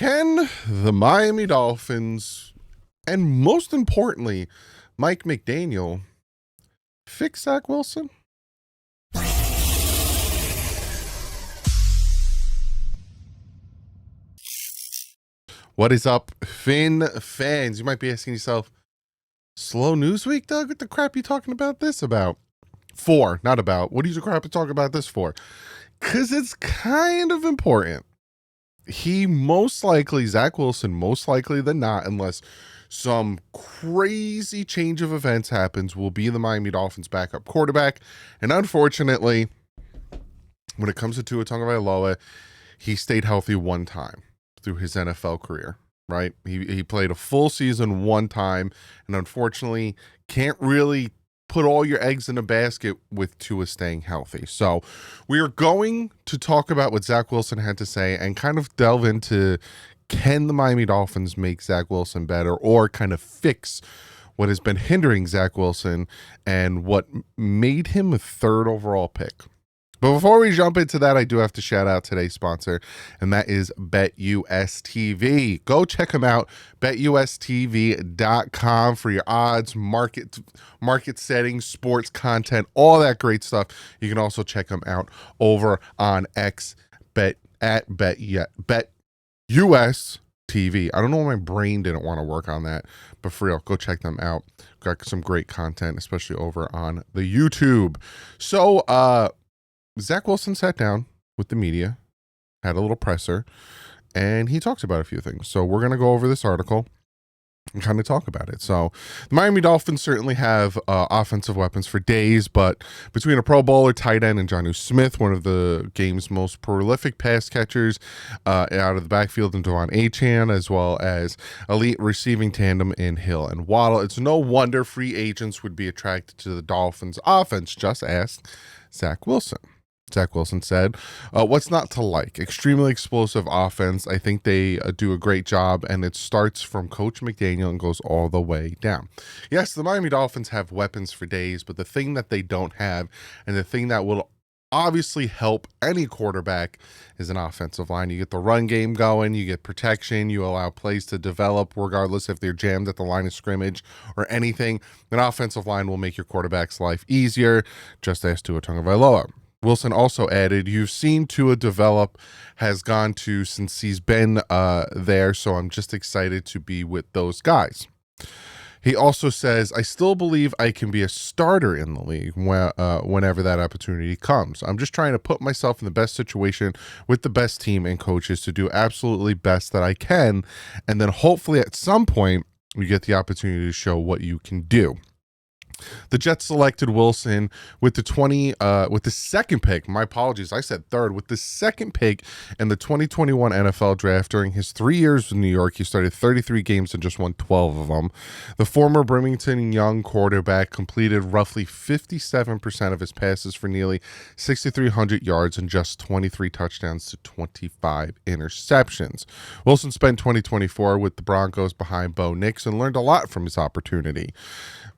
Can the Miami Dolphins, and most importantly, Mike McDaniel, fix Zach Wilson? What is up, Finn fans? You might be asking yourself, slow news week, Doug? What the crap you talking about this about? For, not about. What are you crap to talk about this for? Because it's kind of important. Zach Wilson, most likely than not, unless some crazy change of events happens, will be the Miami Dolphins backup quarterback. And unfortunately, when it comes to Tua Tagovailoa, he stayed healthy one time through his NFL career, right? He played a full season one time, and unfortunately can't really put all your eggs in a basket with Tua staying healthy. So we are going to talk about what Zach Wilson had to say and kind of delve into, can the Miami Dolphins make Zach Wilson better, or kind of fix what has been hindering Zach Wilson and what made him a third overall pick. But before we jump into that, I do have to shout out today's sponsor, and that is BetUSTV. Go check them out, BetUSTV.com, for your odds, market settings, sports content, all that great stuff. You can also check them out over on X, BetUSTV. I don't know why my brain didn't want to work on that, but for real, go check them out. Got some great content, especially over on the YouTube. So, Zach Wilson sat down with the media, had a little presser, and he talked about a few things. So we're going to go over this article and kind of talk about it. So the Miami Dolphins certainly have offensive weapons for days, but between a Pro Bowler, tight end, and Jonnu Smith, one of the game's most prolific pass catchers out of the backfield, and Devon Achane, as well as elite receiving tandem in Hill and Waddle, it's no wonder free agents would be attracted to the Dolphins' offense. Just ask Zach Wilson. Zach Wilson said, what's not to like? Extremely explosive offense. I think they do a great job, and it starts from Coach McDaniel and goes all the way down. Yes, the Miami Dolphins have weapons for days, but the thing that they don't have, and the thing that will obviously help any quarterback, is an offensive line. You get the run game going, you get protection, you allow plays to develop regardless if they're jammed at the line of scrimmage or anything. An offensive line will make your quarterback's life easier. Just ask Tua Tagovailoa. Wilson also added, you've seen Tua develop, has gone to since he's been there, so I'm just excited to be with those guys. He also says, I still believe I can be a starter in the league whenever that opportunity comes. I'm just trying to put myself in the best situation with the best team and coaches to do absolutely best that I can, and then hopefully at some point you get the opportunity to show what you can do. The Jets selected Wilson with the second pick. My apologies, I said third. With the second pick in the 2021 NFL draft. During his 3 years in New York, he started 33 games and just won 12 of them. The former Birmingham Young quarterback completed roughly 57% of his passes for nearly 6,300 yards and just 23 touchdowns to 25 interceptions. Wilson spent 2024 with the Broncos behind Bo Nix and learned a lot from his opportunity.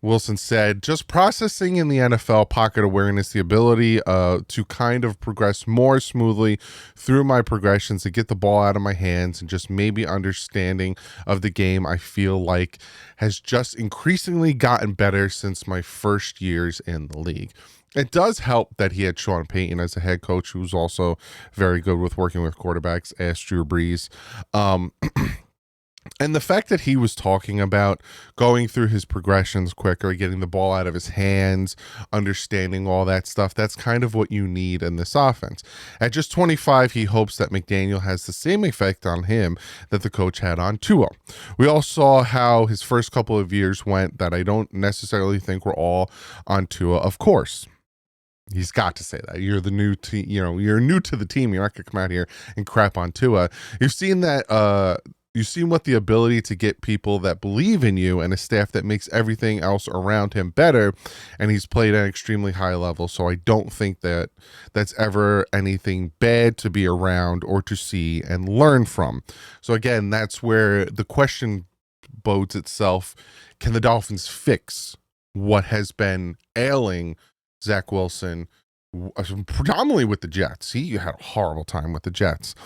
Wilson said, just processing in the NFL, pocket awareness, the ability to kind of progress more smoothly through my progressions, to get the ball out of my hands, and just maybe understanding of the game, I feel like has just increasingly gotten better since my first years in the league. It does help that he had Sean Payton as a head coach, who's also very good with working with quarterbacks, ask Drew Brees. And the fact that he was talking about going through his progressions quicker, getting the ball out of his hands, understanding all that stuff, that's kind of what you need in this offense. At just 25, he hopes that McDaniel has the same effect on him that the coach had on Tua. We all saw how his first couple of years went, that I don't necessarily think we're all on Tua, of course. He's got to say that. You're the new team, you're new to the team. You're not going to come out here and crap on Tua. You've seen that, you've seen what the ability to get people that believe in you and a staff that makes everything else around him better, and he's played at an extremely high level. So I don't think that that's ever anything bad to be around or to see and learn from. So again, that's where the question bodes itself. Can the Dolphins fix what has been ailing Zach Wilson predominantly with the Jets. He had a horrible time with the Jets.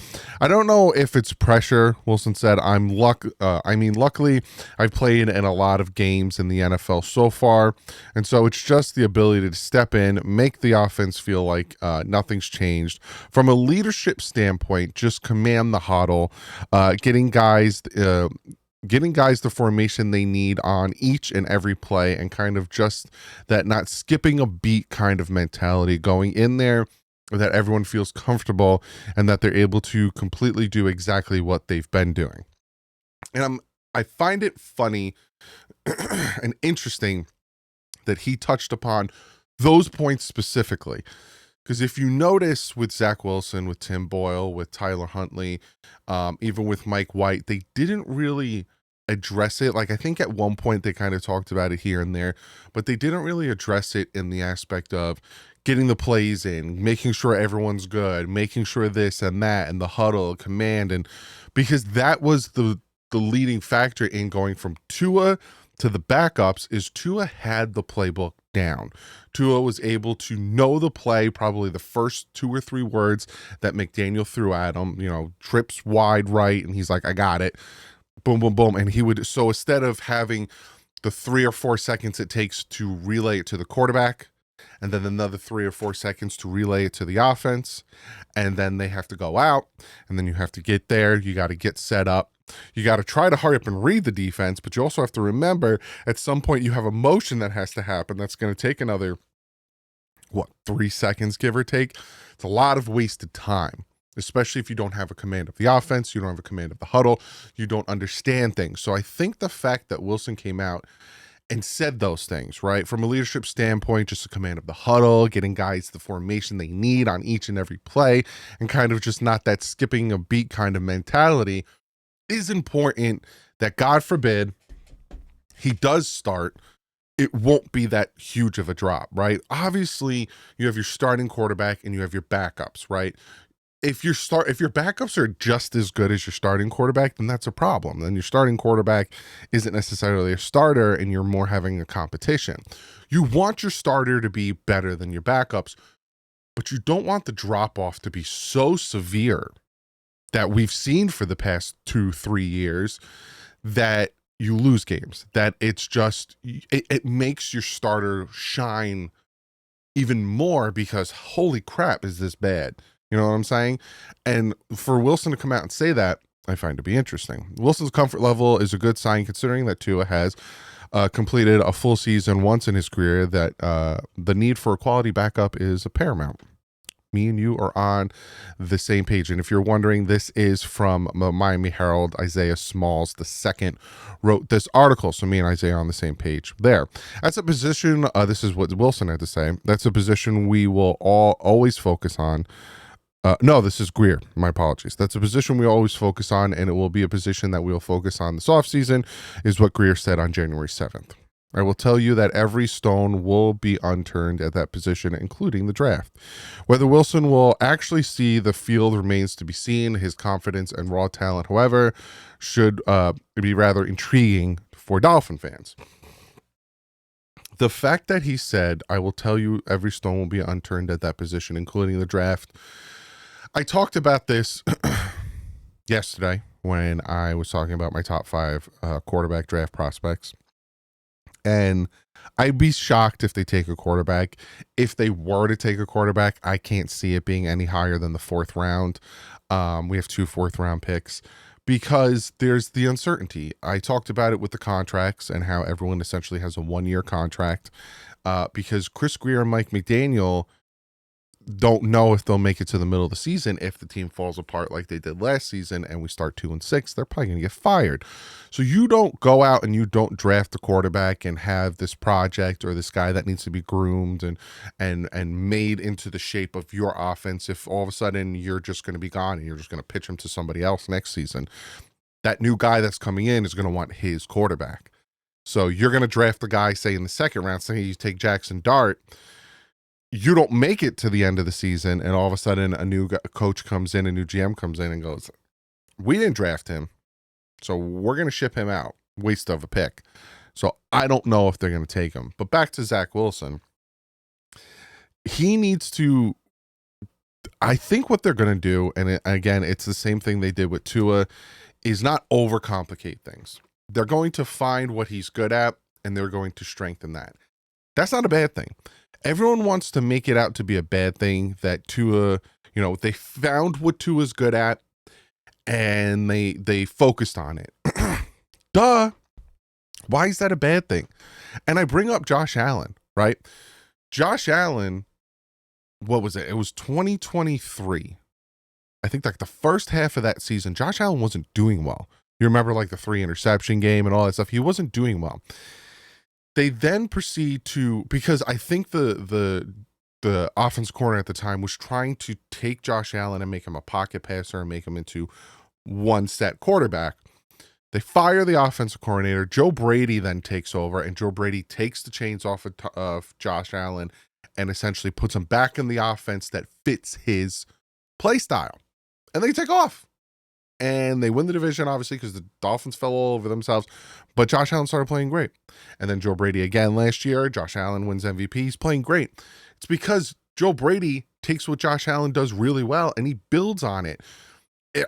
I don't know if it's pressure. Wilson said, luckily, I've played in a lot of games in the NFL so far, and so it's just the ability to step in, make the offense feel like nothing's changed. From a leadership standpoint, just command the huddle, getting guys the formation they need on each and every play, and kind of just that not skipping a beat kind of mentality, going in there that everyone feels comfortable and that they're able to completely do exactly what they've been doing. And I find it funny and interesting that he touched upon those points specifically. Because if you notice with Zach Wilson, with Tim Boyle, with Tyler Huntley, even with Mike White, they didn't really address it. Like, I think at one point they kind of talked about it here and there, but they didn't really address it in the aspect of getting the plays in, making sure everyone's good, making sure this and that, and the huddle, command, and because that was the leading factor in going from Tua to the backups is Tua had the playbook down. Tua was able to know the play, probably the first 2 or 3 words that McDaniel threw at him, trips wide right, and he's like, I got it. Boom, boom, boom. And he would, so instead of having the 3 or 4 seconds it takes to relay it to the quarterback, and then another 3 or 4 seconds to relay it to the offense, and then they have to go out, and then you have to get there, you got to get set up. You got to try to hurry up and read the defense, but you also have to remember at some point you have a motion that has to happen that's going to take another, 3 seconds, give or take. It's a lot of wasted time, especially if you don't have a command of the offense, you don't have a command of the huddle, you don't understand things. So I think the fact that Wilson came out and said those things, right, from a leadership standpoint, just a command of the huddle, getting guys the formation they need on each and every play, and kind of just not that skipping a beat kind of mentality, is important. That God forbid he does start, it won't be that huge of a drop, right? Obviously, you have your starting quarterback and you have your backups, right? If your backups are just as good as your starting quarterback, then that's a problem. Then your starting quarterback isn't necessarily a starter and you're more having a competition. You want your starter to be better than your backups, but you don't want the drop off to be so severe that we've seen for the past 2-3 years that you lose games, that it's just, it makes your starter shine even more because holy crap, is this bad? You know what I'm saying? And for Wilson to come out and say that, I find to be interesting. Wilson's comfort level is a good sign considering that Tua has completed a full season once in his career, that the need for a quality backup is a paramount. Me and you are on the same page. And if you're wondering, this is from Miami Herald. Isaiah Smalls II wrote this article. So me and Isaiah are on the same page there. That's a position, this is what Wilson had to say. That's a position we will always focus on. No, this is Greer. My apologies. That's a position we always focus on, and it will be a position that we'll focus on this offseason, is what Greer said on January 7th. I will tell you that every stone will be unturned at that position, including the draft. Whether Wilson will actually see the field remains to be seen. His confidence and raw talent, however, should be rather intriguing for Dolphin fans. The fact that he said, I will tell you every stone will be unturned at that position, including the draft. I talked about this yesterday when I was talking about my top 5 quarterback draft prospects. And I'd be shocked if they take a quarterback. If they were to take a quarterback, I can't see it being any higher than the 4th round. We have 2 4th-round picks because there's the uncertainty. I talked about it with the contracts and how everyone essentially has a 1-year contract because Chris Greer and Mike McDaniel don't know if they'll make it to the middle of the season. If the team falls apart like they did last season and we start 2-6, they're probably going to get fired. So you don't go out and you don't draft a quarterback and have this project or this guy that needs to be groomed and made into the shape of your offense if all of a sudden you're just going to be gone and you're just going to pitch him to somebody else next season. That new guy that's coming in is going to want his quarterback. So you're going to draft the guy, say in the 2nd round, say you take Jackson Dart. You don't make it to the end of the season, and all of a sudden a new coach comes in, a new GM comes in and goes, we didn't draft him, so we're going to ship him out. Waste of a pick. So I don't know if they're going to take him. But back to Zach Wilson. he needs to, I think what they're going to do, and again, it's the same thing they did with Tua, is not overcomplicate things. They're going to find what he's good at, and they're going to strengthen that. That's not a bad thing. Everyone wants to make it out to be a bad thing that Tua, they found what Tua's good at, and they focused on it. Duh. Why is that a bad thing? And I bring up Josh Allen, right? Josh Allen, what was it? It was 2023. I think like the first half of that season, Josh Allen wasn't doing well. You remember like the 3 interception game and all that stuff. He wasn't doing well. They then proceed to, because I think the offense corner at the time was trying to take Josh Allen and make him a pocket passer and make him into one set quarterback. They fire the offensive coordinator. Joe Brady then takes over, and Joe Brady takes the chains off of Josh Allen and essentially puts him back in the offense that fits his play style. And they take off. And they win the division, obviously, because the Dolphins fell all over themselves. But Josh Allen started playing great. And then Joe Brady again last year. Josh Allen wins MVP. He's playing great. It's because Joe Brady takes what Josh Allen does really well, and he builds on it.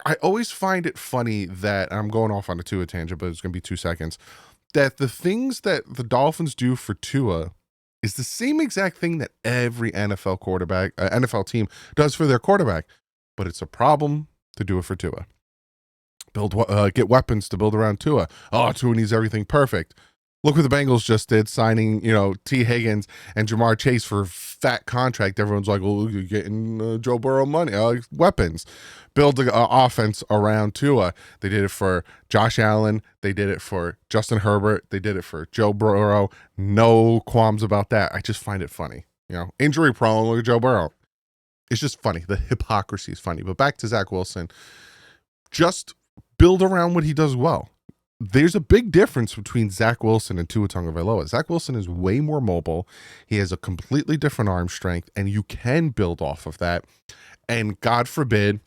I always find it funny that, I'm going off on a Tua tangent, but it's going to be 2 seconds, that the things that the Dolphins do for Tua is the same exact thing that every NFL team does for their quarterback. But it's a problem to do it for Tua. Get weapons to build around Tua. Oh, Tua needs everything perfect. Look what the Bengals just did, signing, T. Higgins and Jamar Chase for a fat contract. Everyone's like, well, you're getting Joe Burrow money, weapons. Build an offense around Tua. They did it for Josh Allen. They did it for Justin Herbert. They did it for Joe Burrow. No qualms about that. I just find it funny. Injury prone, look at Joe Burrow. It's just funny. The hypocrisy is funny. But back to Zach Wilson. Just build around what he does well. There's a big difference between Zach Wilson and Tua Tagovailoa. Zach Wilson is way more mobile. He has a completely different arm strength, and you can build off of that. And God forbid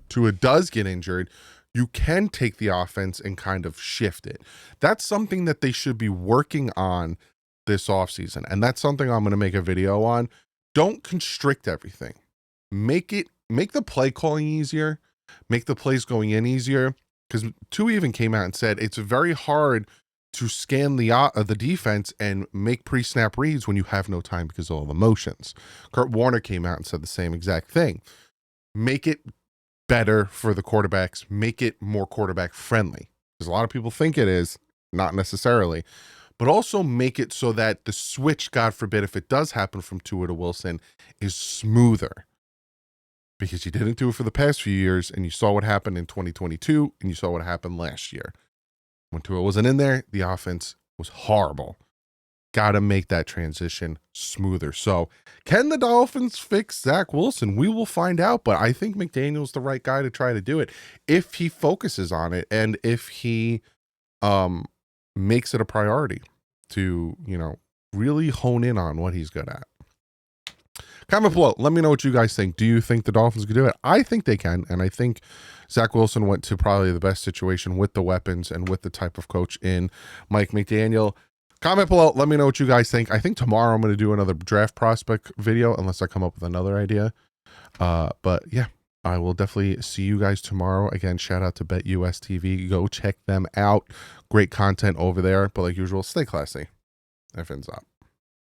Tua does get injured, you can take the offense and kind of shift it. That's something that they should be working on this offseason. And that's something I'm going to make a video on. Don't constrict everything. Make the play calling easier. Make the plays going in easier. Because Tua even came out and said it's very hard to scan the defense and make pre-snap reads when you have no time because of all the motions. Kurt Warner came out and said the same exact thing. Make it better for the quarterbacks. Make it more quarterback friendly. Because a lot of people think it is, not necessarily. But also make it so that the switch, God forbid, if it does happen from Tua to Wilson, is smoother. Because you didn't do it for the past few years, and you saw what happened in 2022, and you saw what happened last year. When Tua wasn't in there, the offense was horrible. Got to make that transition smoother. So, can the Dolphins fix Zach Wilson? We will find out, but I think McDaniel's the right guy to try to do it if he focuses on it and if he makes it a priority to, really hone in on what he's good at. Comment below. Let me know what you guys think. Do you think the Dolphins could do it? I think they can, and I think Zach Wilson went to probably the best situation with the weapons and with the type of coach in Mike McDaniel. Comment below. Let me know what you guys think. I think tomorrow I'm going to do another draft prospect video unless I come up with another idea. But yeah, I will definitely see you guys tomorrow. Again, shout out to BetUS TV. Go check them out. Great content over there. But like usual, stay classy. F ends up.